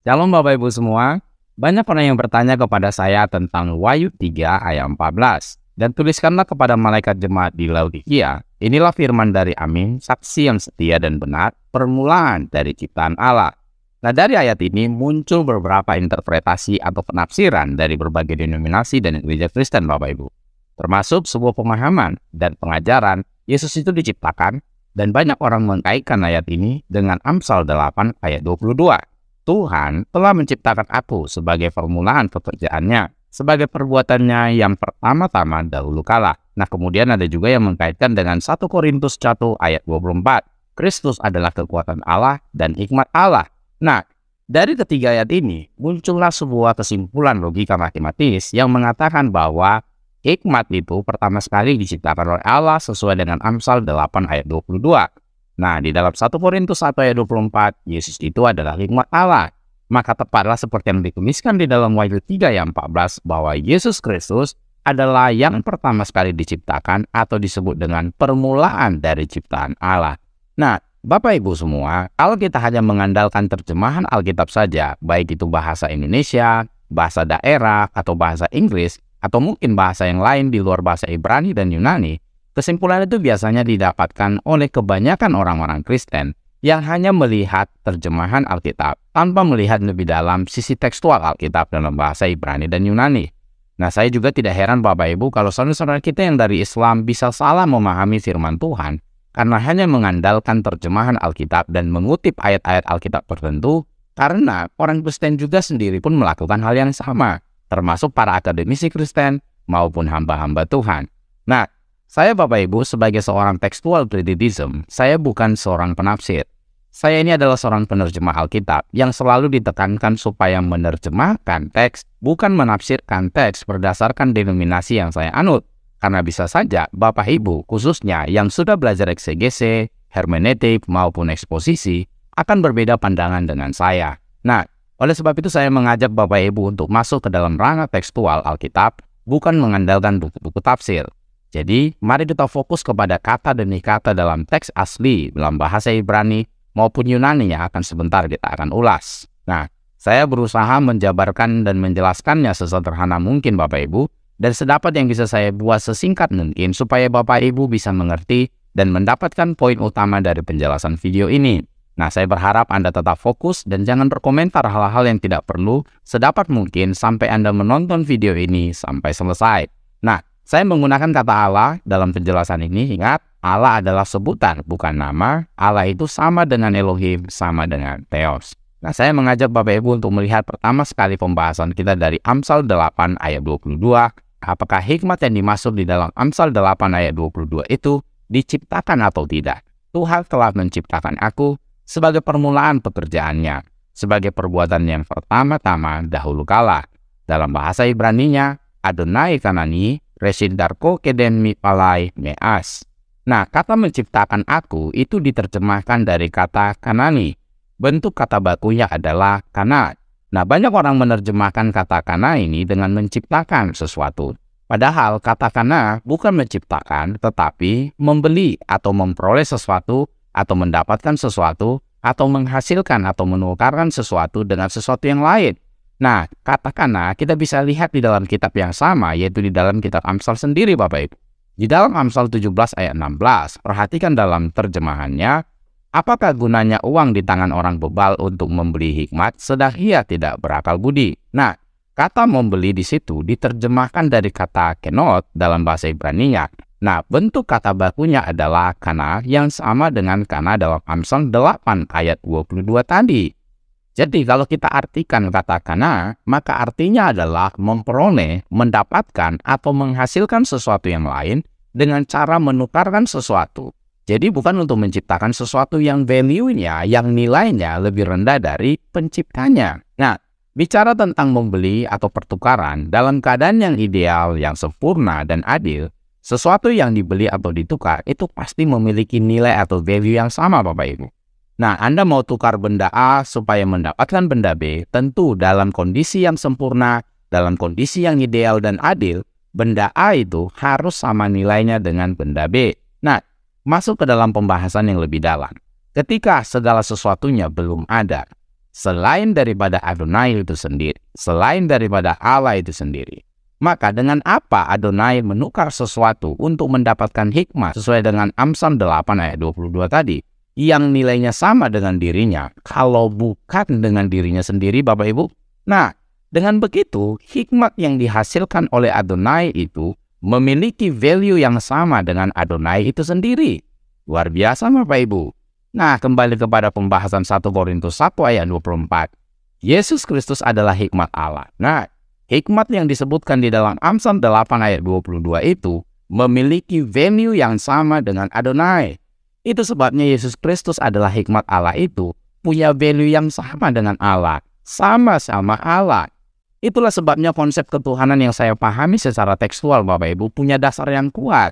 Shalom Bapak Ibu semua. Banyak orang yang bertanya kepada saya tentang Wahyu 3 ayat 14. Dan tuliskanlah kepada malaikat jemaat di Laodikia, inilah firman dari Amin, saksi yang setia dan benar, permulaan dari ciptaan Allah. Nah, dari ayat ini muncul beberapa interpretasi atau penafsiran dari berbagai denominasi dan gereja Kristen Bapak Ibu. Termasuk sebuah pemahaman dan pengajaran Yesus itu diciptakan, dan banyak orang mengkaitkan ayat ini dengan Amsal 8 ayat 22. Tuhan telah menciptakan aku sebagai permulaan pekerjaannya, sebagai perbuatannya yang pertama-tama dahulu kala. Nah, kemudian ada juga yang mengkaitkan dengan 1 Korintus 1 ayat 24. Kristus adalah kekuatan Allah dan hikmat Allah. Nah, dari ketiga ayat ini, muncullah sebuah kesimpulan logika matematis yang mengatakan bahwa hikmat itu pertama sekali diciptakan oleh Allah sesuai dengan Amsal 8 ayat 22. Nah, di dalam 1 Korintus 1 ayat 24, Yesus itu adalah hikmat Allah. Maka tepatlah seperti yang dituliskan di dalam Wahyu 3 ayat 14 bahwa Yesus Kristus adalah yang pertama sekali diciptakan atau disebut dengan permulaan dari ciptaan Allah. Nah, Bapak Ibu semua, kalau kita hanya mengandalkan terjemahan Alkitab saja, baik itu bahasa Indonesia, bahasa daerah, atau bahasa Inggris, atau mungkin bahasa yang lain di luar bahasa Ibrani dan Yunani, kesimpulan itu biasanya didapatkan oleh kebanyakan orang-orang Kristen yang hanya melihat terjemahan Alkitab tanpa melihat lebih dalam sisi tekstual Alkitab dalam bahasa Ibrani dan Yunani. Nah, saya juga tidak heran Bapak Ibu kalau saudara-saudara kita yang dari Islam bisa salah memahami firman Tuhan karena hanya mengandalkan terjemahan Alkitab dan mengutip ayat-ayat Alkitab tertentu, karena orang Kristen juga sendiri pun melakukan hal yang sama, termasuk para akademisi Kristen maupun hamba-hamba Tuhan. Nah, saya Bapak Ibu sebagai seorang textual criticism, saya bukan seorang penafsir. Saya ini adalah seorang penerjemah Alkitab yang selalu ditekankan supaya menerjemahkan teks, bukan menafsirkan teks berdasarkan denominasi yang saya anut. Karena bisa saja Bapak Ibu khususnya yang sudah belajar eksegese, hermeneutik maupun eksposisi akan berbeda pandangan dengan saya. Nah, oleh sebab itu saya mengajak Bapak Ibu untuk masuk ke dalam ranah tekstual Alkitab, bukan mengandalkan buku-buku tafsir. Jadi, mari kita fokus kepada kata demi kata dalam teks asli dalam bahasa Ibrani maupun Yunani yang akan sebentar kita akan ulas. Nah, saya berusaha menjabarkan dan menjelaskannya sesederhana mungkin Bapak Ibu, dan sedapat yang bisa saya buat sesingkat mungkin supaya Bapak Ibu bisa mengerti dan mendapatkan poin utama dari penjelasan video ini. Nah, saya berharap Anda tetap fokus dan jangan berkomentar hal-hal yang tidak perlu sedapat mungkin sampai Anda menonton video ini sampai selesai. Nah, saya menggunakan kata Allah dalam penjelasan ini. Ingat, Allah adalah sebutan, bukan nama. Allah itu sama dengan Elohim, sama dengan Theos. Nah, saya mengajak Bapak Ibu untuk melihat pertama sekali pembahasan kita dari Amsal 8 ayat 22. Apakah hikmat yang dimaksud di dalam Amsal 8 ayat 22 itu diciptakan atau tidak? Tuhan telah menciptakan aku sebagai permulaan pekerjaannya, sebagai perbuatan yang pertama-tama dahulu kala. Dalam bahasa Ibraninya, Adonai Kanani, Resindarko Keden Mipalai Meas. Nah, kata menciptakan aku itu diterjemahkan dari kata Kanani. Bentuk kata bakunya adalah kana. Nah, banyak orang menerjemahkan kata kana ini dengan menciptakan sesuatu. Padahal kata kana bukan menciptakan, tetapi membeli atau memperoleh sesuatu, atau mendapatkan sesuatu, atau menghasilkan atau menukarkan sesuatu dengan sesuatu yang lain. Nah, kata kana kita bisa lihat di dalam kitab yang sama, yaitu di dalam kitab Amsal sendiri Bapak Ibu. Di dalam Amsal 17 ayat 16, perhatikan dalam terjemahannya, apakah gunanya uang di tangan orang bebal untuk membeli hikmat, sedang ia tidak berakal budi. Nah, kata membeli di situ diterjemahkan dari kata kenot dalam bahasa Ibraninya. Nah, bentuk kata bakunya adalah kana yang sama dengan kana dalam Amsal 8 ayat 22 tadi. Jadi kalau kita artikan kata kana, maka artinya adalah memperoleh, mendapatkan, atau menghasilkan sesuatu yang lain dengan cara menukarkan sesuatu. Jadi bukan untuk menciptakan sesuatu yang value-nya, yang nilainya lebih rendah dari penciptanya. Nah, bicara tentang membeli atau pertukaran, dalam keadaan yang ideal, yang sempurna dan adil, sesuatu yang dibeli atau ditukar itu pasti memiliki nilai atau value yang sama Bapak Ibu. Nah, Anda mau tukar benda A supaya mendapatkan benda B, tentu dalam kondisi yang sempurna, dalam kondisi yang ideal dan adil, benda A itu harus sama nilainya dengan benda B. Nah, masuk ke dalam pembahasan yang lebih dalam. Ketika segala sesuatunya belum ada, selain daripada Adonai itu sendiri, selain daripada Allah itu sendiri. Maka dengan apa Adonai menukar sesuatu untuk mendapatkan hikmat sesuai dengan Amsal 8 ayat 22 tadi, yang nilainya sama dengan dirinya, kalau bukan dengan dirinya sendiri, Bapak Ibu? Nah, dengan begitu, hikmat yang dihasilkan oleh Adonai itu memiliki value yang sama dengan Adonai itu sendiri. Luar biasa, Bapak Ibu. Nah, kembali kepada pembahasan 1 Korintus 1 ayat 24. Yesus Kristus adalah hikmat Allah. Nah, hikmat yang disebutkan di dalam Amsal 8 ayat 22 itu memiliki value yang sama dengan Adonai. Itu sebabnya Yesus Kristus adalah hikmat Allah itu punya value yang sama dengan Allah. Sama-sama Allah. Itulah sebabnya konsep ketuhanan yang saya pahami secara tekstual, Bapak Ibu, punya dasar yang kuat.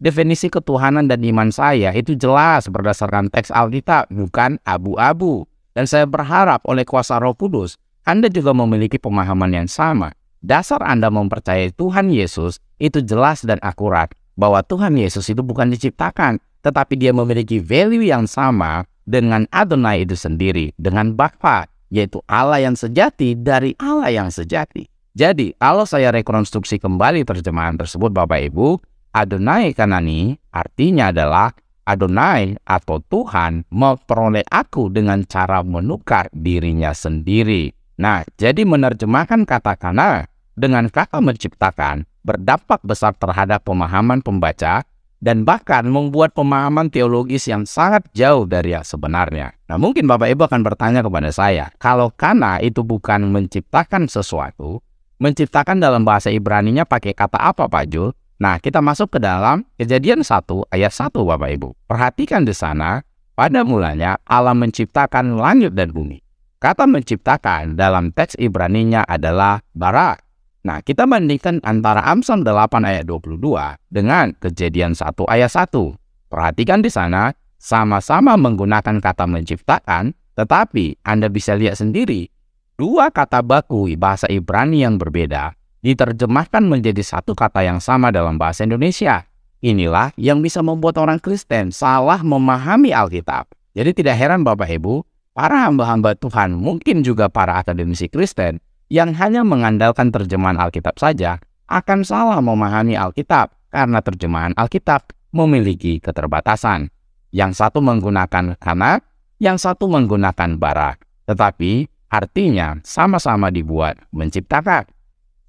Definisi ketuhanan dan iman saya itu jelas berdasarkan teks Alkitab, bukan abu-abu. Dan saya berharap oleh kuasa Roh Kudus, Anda juga memiliki pemahaman yang sama. Dasar Anda mempercayai Tuhan Yesus itu jelas dan akurat, bahwa Tuhan Yesus itu bukan diciptakan, tetapi dia memiliki value yang sama dengan Adonai itu sendiri, dengan Bapa, yaitu Allah yang sejati dari Allah yang sejati. Jadi, kalau saya rekonstruksi kembali terjemahan tersebut, Bapak Ibu, Adonai Kanani artinya adalah Adonai atau Tuhan memperoleh aku dengan cara menukar dirinya sendiri. Nah, jadi menerjemahkan kata kana dengan kata menciptakan berdampak besar terhadap pemahaman pembaca dan bahkan membuat pemahaman teologis yang sangat jauh dari yang sebenarnya. Nah, mungkin Bapak Ibu akan bertanya kepada saya, kalau kana itu bukan menciptakan sesuatu, menciptakan dalam bahasa Ibraninya pakai kata apa, Pak Jul? Nah, kita masuk ke dalam Kejadian 1 ayat 1, Bapak Ibu. Perhatikan di sana, pada mulanya Allah menciptakan langit dan bumi. Kata menciptakan dalam teks Ibraninya adalah bara. Nah, kita bandingkan antara Amsal 8 ayat 22 dengan Kejadian 1 ayat 1. Perhatikan di sana, sama-sama menggunakan kata menciptakan, tetapi Anda bisa lihat sendiri, dua kata baku bahasa Ibrani yang berbeda diterjemahkan menjadi satu kata yang sama dalam bahasa Indonesia. Inilah yang bisa membuat orang Kristen salah memahami Alkitab. Jadi tidak heran Bapak Ibu, para hamba-hamba Tuhan, mungkin juga para akademisi Kristen, yang hanya mengandalkan terjemahan Alkitab saja, akan salah memahami Alkitab, karena terjemahan Alkitab memiliki keterbatasan. Yang satu menggunakan kana, yang satu menggunakan bara. Tetapi artinya sama-sama dibuat menciptakan.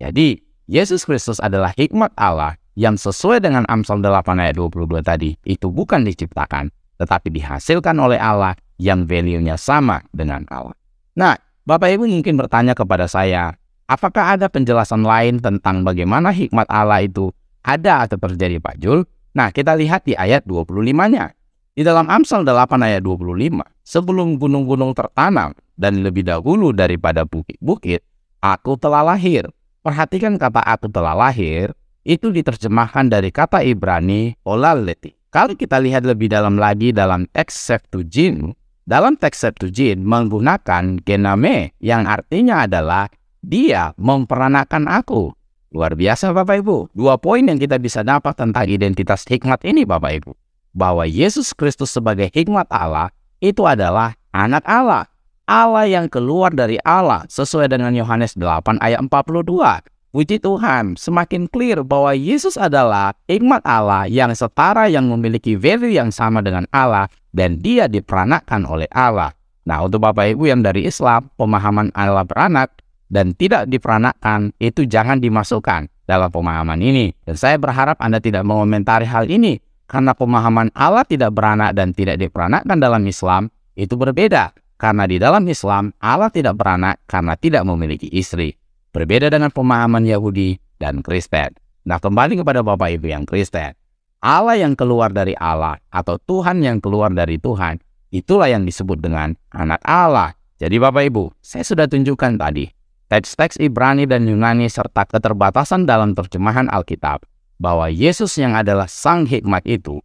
Jadi, Yesus Kristus adalah hikmat Allah yang sesuai dengan Amsal 8 ayat 22 tadi. Itu bukan diciptakan, tetapi dihasilkan oleh Allah yang value-nya sama dengan Allah. Nah, Bapak Ibu mungkin bertanya kepada saya, apakah ada penjelasan lain tentang bagaimana hikmat Allah itu ada atau terjadi, Pak Jul? Nah, kita lihat di ayat 25-nya. Di dalam Amsal 8 ayat 25, sebelum gunung-gunung tertanam dan lebih dahulu daripada bukit-bukit, aku telah lahir. Perhatikan kata aku telah lahir, itu diterjemahkan dari kata Ibrani olaleti. Kalau kita lihat lebih dalam lagi dalam teks Septuagint, dalam teks Septuagint menggunakan gename yang artinya adalah dia memperanakan aku. Luar biasa Bapak Ibu. Dua poin yang kita bisa dapat tentang identitas hikmat ini Bapak Ibu. Bahwa Yesus Kristus sebagai hikmat Allah itu adalah anak Allah. Allah yang keluar dari Allah sesuai dengan Yohanes 8 ayat 42. Puji Tuhan, semakin clear bahwa Yesus adalah hikmat Allah yang setara yang memiliki value yang sama dengan Allah dan dia diperanakkan oleh Allah. Nah, untuk Bapak Ibu yang dari Islam, pemahaman Allah beranak dan tidak diperanakkan itu jangan dimasukkan dalam pemahaman ini. Dan saya berharap Anda tidak mengomentari hal ini karena pemahaman Allah tidak beranak dan tidak diperanakkan dalam Islam itu berbeda. Karena di dalam Islam, Allah tidak beranak karena tidak memiliki istri. Berbeda dengan pemahaman Yahudi dan Kristen. Nah, kembali kepada Bapak Ibu yang Kristen. Allah yang keluar dari Allah atau Tuhan yang keluar dari Tuhan, itulah yang disebut dengan anak Allah. Jadi Bapak Ibu, saya sudah tunjukkan tadi, teks-teks Ibrani dan Yunani serta keterbatasan dalam terjemahan Alkitab, bahwa Yesus yang adalah sang hikmat itu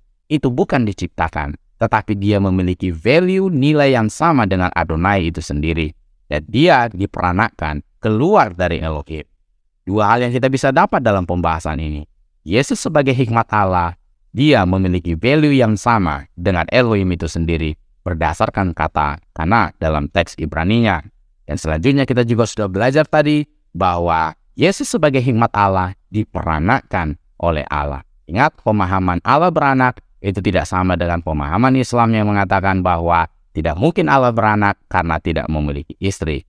bukan diciptakan. Tetapi dia memiliki value nilai yang sama dengan Adonai itu sendiri. Dan dia diperanakkan keluar dari Elohim. Dua hal yang kita bisa dapat dalam pembahasan ini. Yesus sebagai hikmat Allah, dia memiliki value yang sama dengan Elohim itu sendiri. berdasarkan kata kana dalam teks Ibraninya. Dan selanjutnya kita juga sudah belajar tadi bahwa Yesus sebagai hikmat Allah diperanakan oleh Allah. Ingat, pemahaman Allah beranak itu tidak sama dengan pemahaman Islam yang mengatakan bahwa tidak mungkin Allah beranak karena tidak memiliki istri.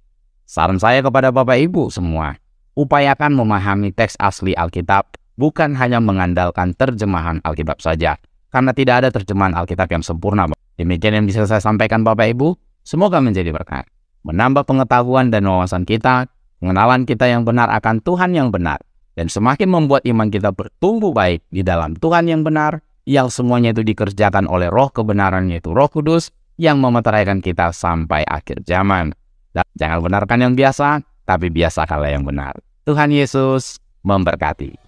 Saran saya kepada Bapak Ibu semua, upayakan memahami teks asli Alkitab, bukan hanya mengandalkan terjemahan Alkitab saja, karena tidak ada terjemahan Alkitab yang sempurna. Demikian yang bisa saya sampaikan Bapak Ibu, semoga menjadi berkat, menambah pengetahuan dan wawasan kita, pengenalan kita yang benar akan Tuhan yang benar, dan semakin membuat iman kita bertumbuh baik di dalam Tuhan yang benar, yang semuanya itu dikerjakan oleh roh kebenaran, yaitu Roh Kudus, yang memeteraikan kita sampai akhir zaman. Dan jangan benarkan yang biasa, tapi biasakanlah yang benar. Tuhan Yesus memberkati.